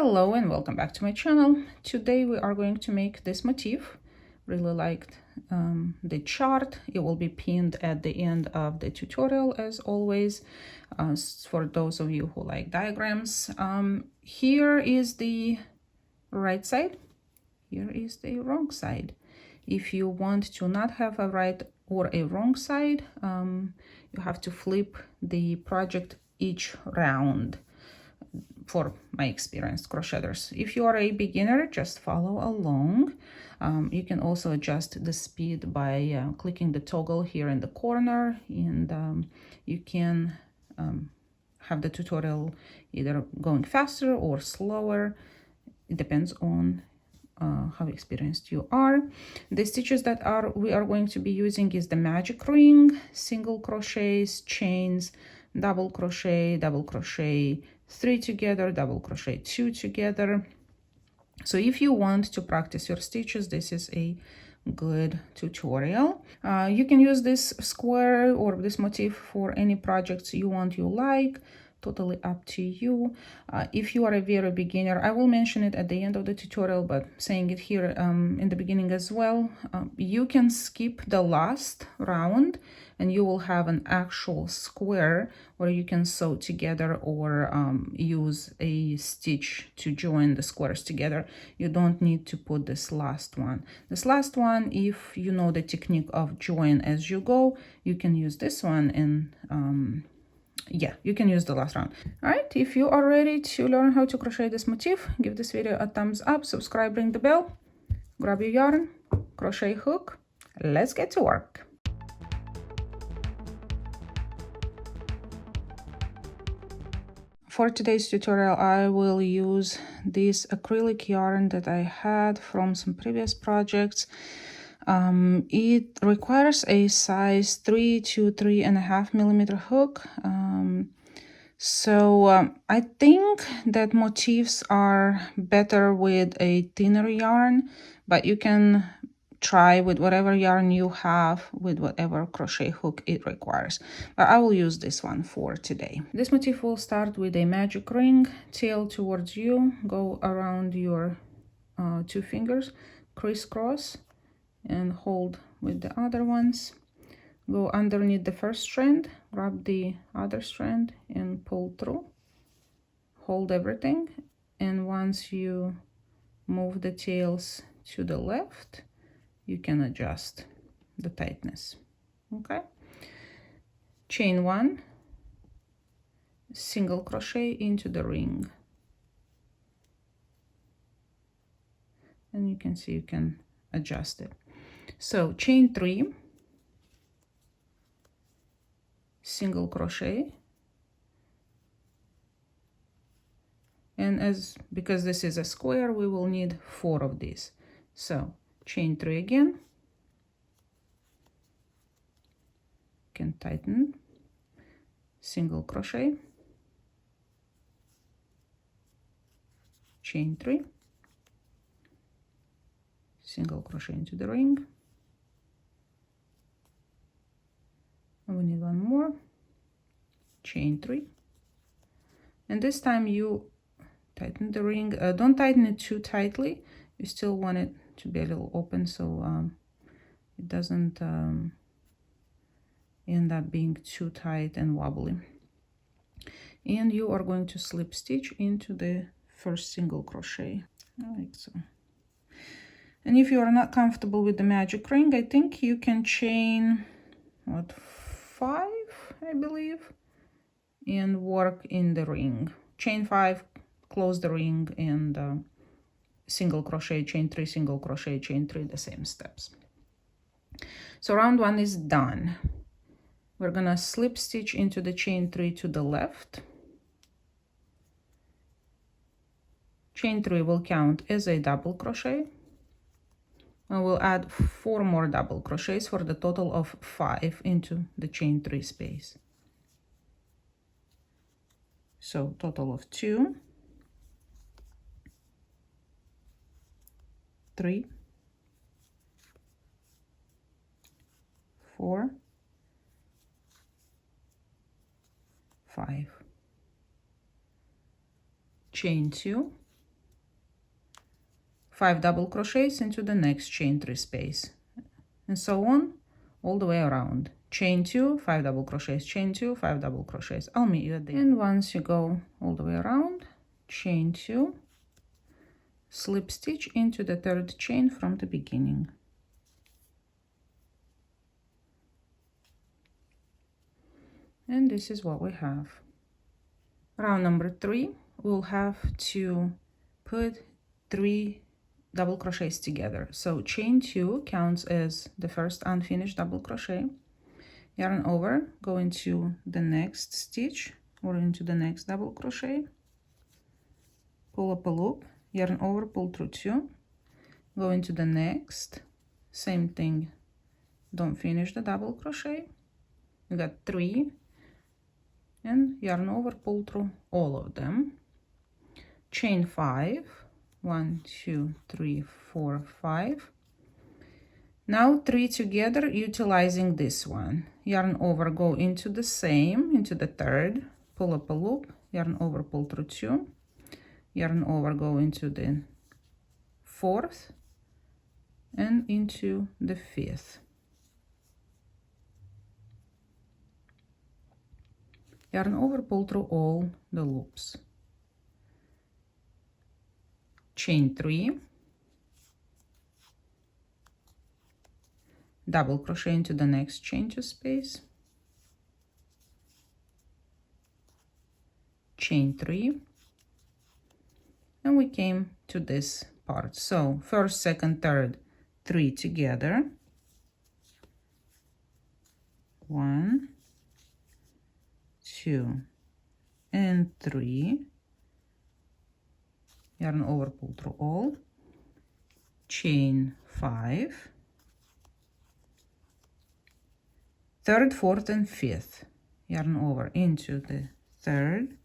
Hello and welcome back to my channel. Today we are going to make this motif. Really liked the chart. It will be pinned at the end of the tutorial as always, for those of you who like diagrams. Here is the right side, here is the wrong side. If you want to not have a right or a wrong side, you have to flip the project each round, for my experienced crocheters. If you are a beginner, just follow along. You can also adjust the speed by clicking the toggle here in the corner, and you can have the tutorial either going faster or slower. It depends on how experienced you are. The stitches that we are going to be using is the magic ring, single crochets, chains, double crochet, 3 together, double crochet 2 together. So if you want to practice your stitches, this is a good tutorial. You can use this square or this motif for any projects you like. Totally up to you. If you are a very beginner, I will mention it at the end of the tutorial, but saying it here in the beginning as well, you can skip the last round and you will have an actual square where you can sew together or use a stitch to join the squares together. You don't need to put this last one. This last one, if you know the technique of join as you go, you can use this one, and yeah, you can use the last round. All right, if you are ready to learn how to crochet this motif, give this video a thumbs up, subscribe, ring the bell, grab your yarn, crochet hook. Let's get to work. For today's tutorial, I will use this acrylic yarn that I had from some previous projects. It requires a size 3 to 3.5 millimeter hook. I think that motifs are better with a thinner yarn, but you can try with whatever yarn you have, with whatever crochet hook it requires. But I will use this one for today. This motif will start with a magic ring, tail towards you, go around your 2 fingers, crisscross, and hold with the other ones. Go underneath the first strand, grab the other strand and pull through. Hold everything, and once you move the tails to the left, you can adjust the tightness. Okay? Chain 1, single crochet into the ring. And you can see you can adjust it. So chain 3, single crochet, and because this is a square, we will need 4 of these. So chain 3 again, can tighten, single crochet, chain 3, single crochet into the ring, and we need 1 more, chain 3, and this time you tighten the ring. Don't tighten it too tightly, you still want it to be a little open, so it doesn't end up being too tight and wobbly. And you are going to slip stitch into the first single crochet, like so. And if you are not comfortable with the magic ring, I think you can chain 5, I believe, and work in the ring. Chain 5, close the ring, and single crochet, chain 3, single crochet, chain 3, the same steps. So round 1 is done. We're gonna slip stitch into the chain 3 to the left. Chain 3 will count as a double crochet, and we'll add 4 more double crochets for the total of 5 into the chain 3 space. So total of 2, 3, 4, 5. Chain 2, 5 double crochets into the next chain 3 space, and so on all the way around. Chain 2, 5 double crochets, chain 2, 5 double crochets. I'll meet you at the end. And once you go all the way around, chain 2, slip stitch into the third chain from the beginning. And this is what we have. Round number 3, we'll have to put 3 double crochets together. So chain 2 counts as the first unfinished double crochet. Yarn over, go into the next stitch or into the next double crochet, pull up a loop, yarn over, pull through 2, go into the next, same thing, don't finish the double crochet, you got 3, and yarn over, pull through all of them, chain 5, 1 2 3 4 5. Now 3 together, utilizing this one. Yarn over, go into the same, into the third, pull up a loop, yarn over, pull through 2, yarn over, go into the fourth and into the fifth. Yarn over, pull through all the loops. Chain 3, double crochet into the next chain 2 space, chain 3, and we came to this part. So first, second, third, 3 together, 1 2 and 3, yarn over, pull through all, chain 5, third, fourth, and fifth, yarn over into the third,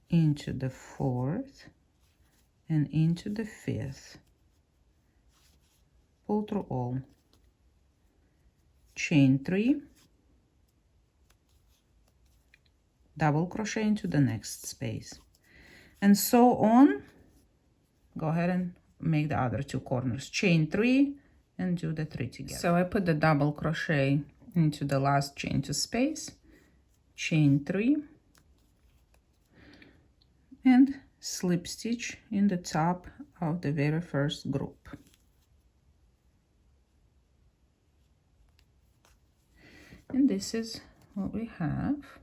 into the fourth, and into the fifth, pull through all, chain 3, double crochet into the next space, and so on. Go ahead and make the other 2 corners, chain 3 and do the 3 together. So I put the double crochet into the last chain 2 space, chain 3, and slip stitch in the top of the very first group. And this is what we have.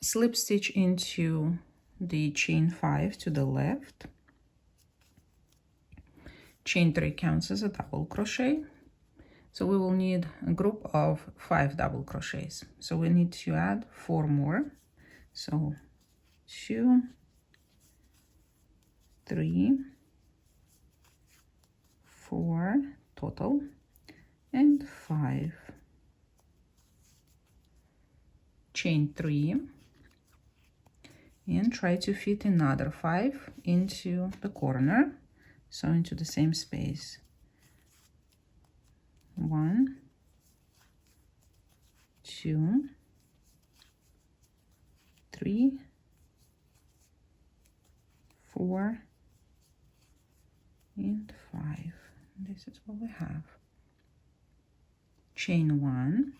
Slip stitch into the chain 5 to the left, chain 3 counts as a double crochet, so we will need a group of 5 double crochets, so we need to add 4 more, so 2 3 4 total and 5. Chain 3 and try to fit another 5 into the corner, so into the same space. 1 2 3 4 and 5. This is what we have. Chain 1.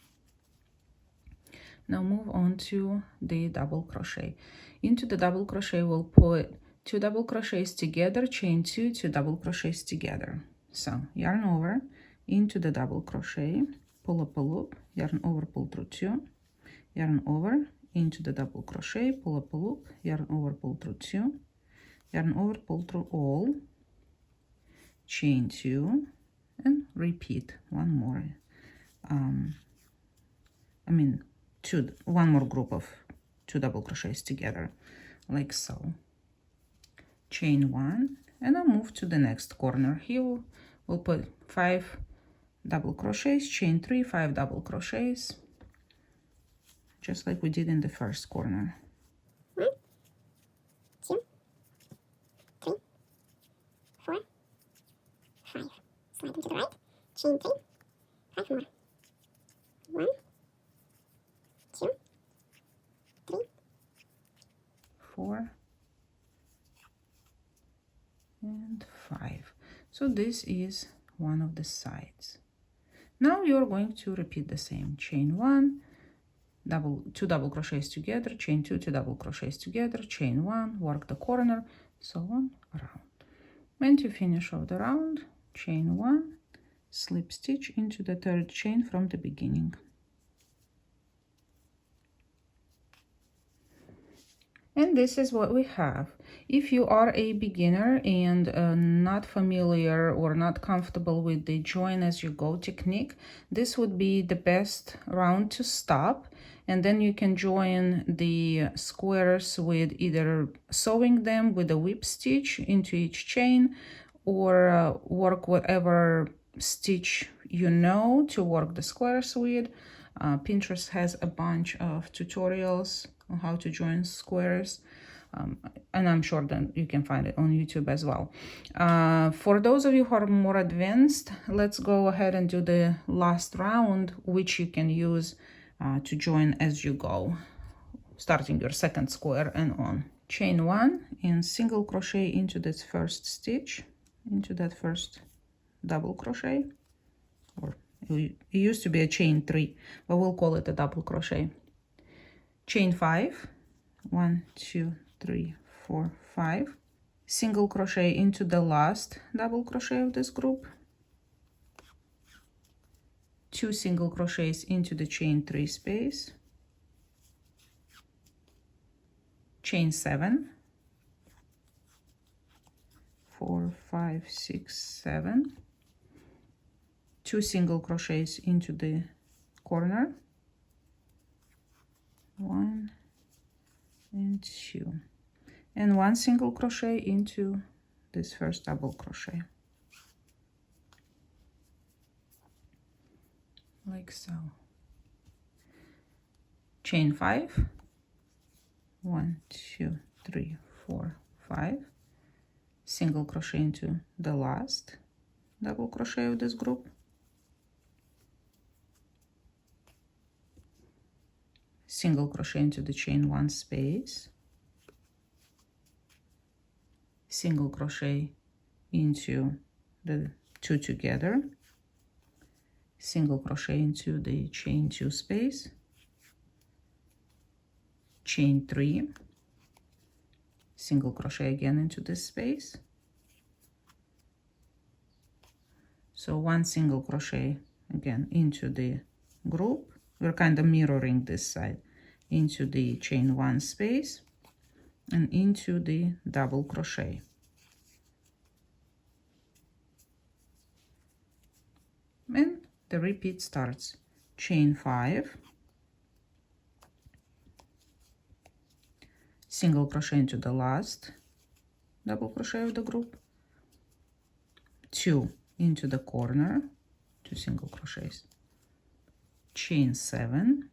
Now move on to the double crochet. Into the double crochet we'll put 2 double crochets together, chain 2, 2 double crochets together. So yarn over into the double crochet, pull up a loop, yarn over, pull through 2, yarn over into the double crochet, pull up a loop, yarn over, pull through 2, yarn over, pull through all, chain 2, and repeat one more. One more group of 2 double crochets together, like so. Chain 1, and I'll move to the next corner. Here we'll put 5 double crochets, chain 3, 5 double crochets, just like we did in the first corner. 1 2 3 4 5. Slide into the right, chain 3, 5 more. 1 2 3 4 and 5. So this is one of the sides. Now you're going to repeat the same. Chain 1, two double crochets together, chain 2, 2 double crochets together, chain 1, work the corner, so on, around. When to finish off the round, chain 1, slip stitch into the third chain from the beginning. And this is what we have. If you are a beginner and not familiar or not comfortable with the join as you go technique, this would be the best round to stop. And then you can join the squares with either sewing them with a whip stitch into each chain, or work whatever stitch you know to work the squares with. Pinterest has a bunch of tutorials on how to join squares, and I'm sure that you can find it on YouTube as well. For those of you who are more advanced, let's go ahead and do the last round, which you can use to join as you go, starting your second square and on. Chain 1 and single crochet into this first stitch, into that first double crochet, or it used to be a chain 3, but we'll call it a double crochet. Chain 5, 1, 2, 3, 4, 5, single crochet into the last double crochet of this group, 2 single crochets into the chain 3 space, chain 7, 4, 5, 6, 7, 2 single crochets into the corner, 1 and 2, and 1 single crochet into this first double crochet, like so. Chain 5, 1, 2, 3, 4, 5, single crochet into the last double crochet of this group, single crochet into the chain 1 space, single crochet into the 2 together, single crochet into the chain 2 space, chain 3, single crochet again into this space, so 1 single crochet again into the group. We're kind of mirroring this side, into the chain 1 space and into the double crochet. And the repeat starts. Chain 5, single crochet into the last double crochet of the group, 2 into the corner, 2 single crochets, chain 7,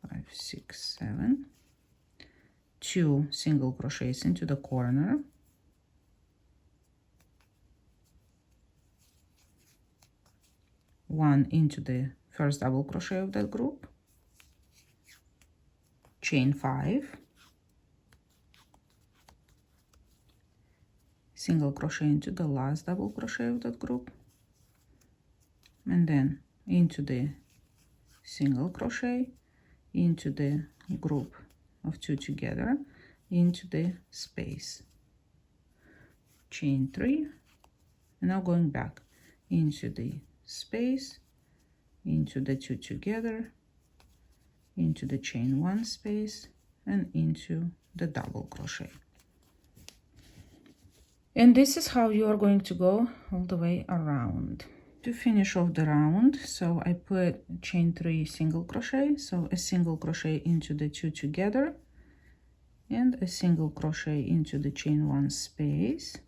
5, 6, 7, 2 single crochets into the corner, 1 into the first double crochet of that group, chain 5, single crochet into the last double crochet of that group, and then into the single crochet into the group of 2 together, into the space, chain 3, and now going back into the space, into the 2 together, into the chain 1 space, and into the double crochet. And this is how you are going to go all the way around. To finish off the round, so I put chain 3 single crochet, so a single crochet into the 2 together, and a single crochet into the chain 1 space,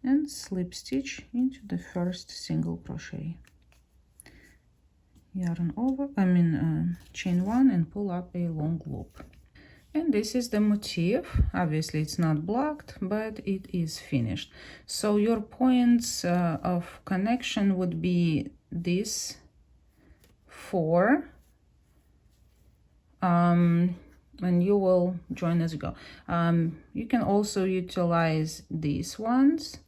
and slip stitch into the first single crochet, yarn over, chain 1 and pull up a long loop. And this is the motif. Obviously it's not blocked, but it is finished. So your points of connection would be these 4, and you will join as you go. You can also utilize these ones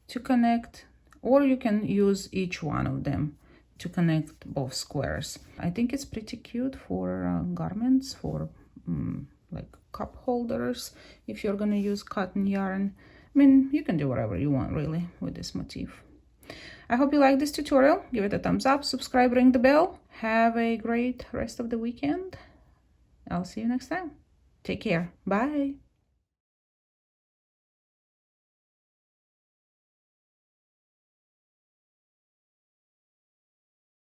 to connect, or you can use each one of them to connect both squares. I think it's pretty cute for garments, for like cup holders, if you're gonna use cotton yarn. I mean, you can do whatever you want really with this motif. I hope you like this tutorial. Give it a thumbs up, subscribe, ring the bell. Have a great rest of the weekend. I'll see you next time. Take care. Bye.